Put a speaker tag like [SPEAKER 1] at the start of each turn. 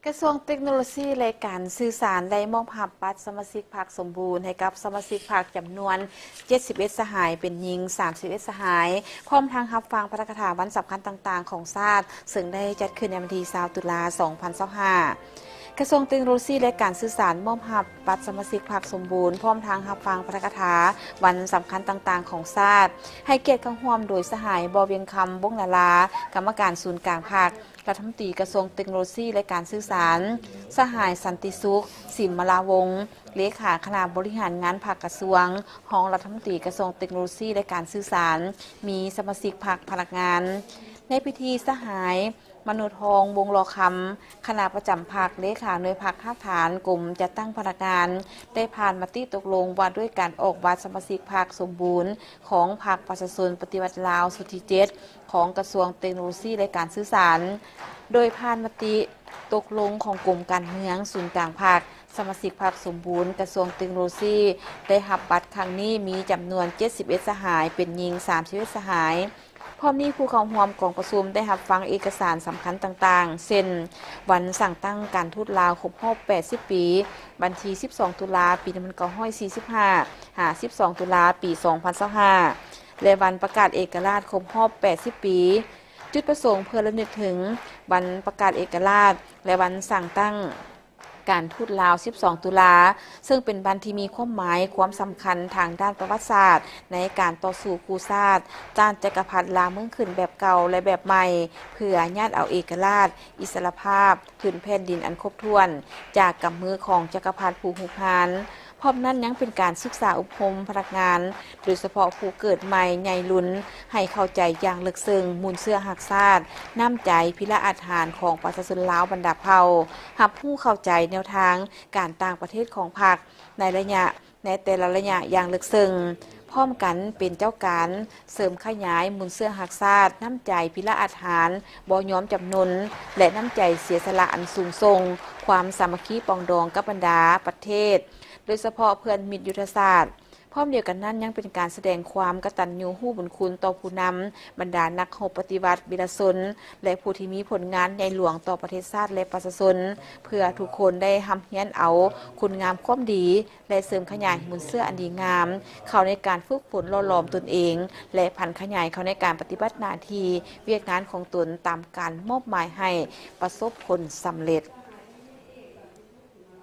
[SPEAKER 1] กระทรวงเทคโนโลยีและการสื่อสารได้มอบหับบัตรสมาชิกพรรคสมบูรณ์ให้กับสมาชิกพรรคจำนวน71สหายเป็นหญิง31สหายพร้อมทางรับฟังพระคาถาวันสำคัญต่างๆของชาติซึ่งได้จัดขึ้นในวันที่20ตุลา2025กระทรวงเทคโนโลยีและการสื่อสารมอบหับบัตรสมาชิกพรรคสมบูรณ์พร้อมทางรับฟังพระคาถาวันสำคัญต่างๆของชาติให้เกียรติเข้าร่วมโดยสหายบเวียงคำบงลาลากรรมการศูนย์กลางพรรครัฐมนตรีกระทรวงเทคโนโลยีและการสื่อสารสหายสันติสุขสิมมลาวงศ์เลขาคณะบริหารงานพรรคกระทรวงรองรัฐมนตรีกระทรวงเทคโนโลยีและการสื่อสารมีสมาชิกพรรคพนักงานในพิธีสหายมนุทองวงรอคำคณะประจำพรรคเลขาหน่วยพรรคภาคฐานกลุ่มจัดตั้งพนักงานได้ผ่านมติตกลงว่าด้วยการออกบัตรสมาชิกพรรคสมบูรณ์ของพรรคประชาชนปฏิวัติลาวสุทธิ7ของกระทรวงเทคโนโลยีและการสื่อสารโดยผ่านมติตกลงของกลุ่มการเมืองศูนย์กลางพรรคสมาชิกพรรคสมบูรณ์กระทรวงเทคโนโลยีได้รับบัตรครั้งนี้มีจำนวน71สหายเป็นหญิง31สหายพร้อมนี้ผู้เข้าร่วมกองประชุมได้รับฟังเอกสารสำคัญต่างๆเช่นวันสั่งตั้งการทูตลาวครบรอบ80ปีวันที่12ตุลาปี1945 12ตุลาปี2025และวันประกาศเอกราชครบรอบ80ปีจุดประสงค์เพื่อระลึกถึงวันประกาศเอกราชและวันสั่งตั้งการทูตลาว12ตุลาซึ่งเป็นวันที่มีความหมายความสำคัญทางด้านประวัติศาสตร์ในการต่อสู้กู้ชาติต้านจักรพรรดิลาวเมืองขึ้นแบบเก่าและแบบใหม่เพื่อญาติเอาเอกราชอิสรภาพพื้นแผ่นดินอันครบถ้วนจากกำมือของจักรพรรดิผู้หุกหานพร้อมนั้นยังเป็นการศึกษาอบรมพนักงานโดยเฉพาะผู้เกิดใหม่ใหญ่ลุ้นให้เข้าใจอย่างลึกซึ้งมูลเสื้อหักชาติน้ำใจพิละอาหารของประชาชนลาวบรรดาเผ่ารับผู้เข้าใจแนวทางการต่างประเทศของพรรคในแต่ละระยะอย่างลึกซึ้งพร้อมกันเป็นเจ้าการเสริมขยายมูลเสื้อหักชาติน้ำใจพิละอาหารบ่ยอมจำนนและน้ำใจเสียสละอันสูงส่งความสามัคคีปองดองกับบรรดาประเทศโดยเฉพาะเพื่อนมิตรยุทธศาสตร์พร้อมเดียวกันนั้นยังเป็นการแสดงความกตัญญูรู้บุญคุณต่อผู้นำบรรดานักรบปฏิวัติวีรชนและผู้ที่มีผลงานในหลวงต่อประเทศชาติและประชาชนเพื่อทุกคนได้ทำเฮียนเอาคุณงามความดีและเสริมขยายมูลเสื้ออันดีงามเข้าในการฝึกฝนหล่อหลอมตนเองและพันขยายเข้าในการปฏิบัติหน้าที่เวียกงานของตนตามการมอบหมายให้ประสบผลสำเร็จ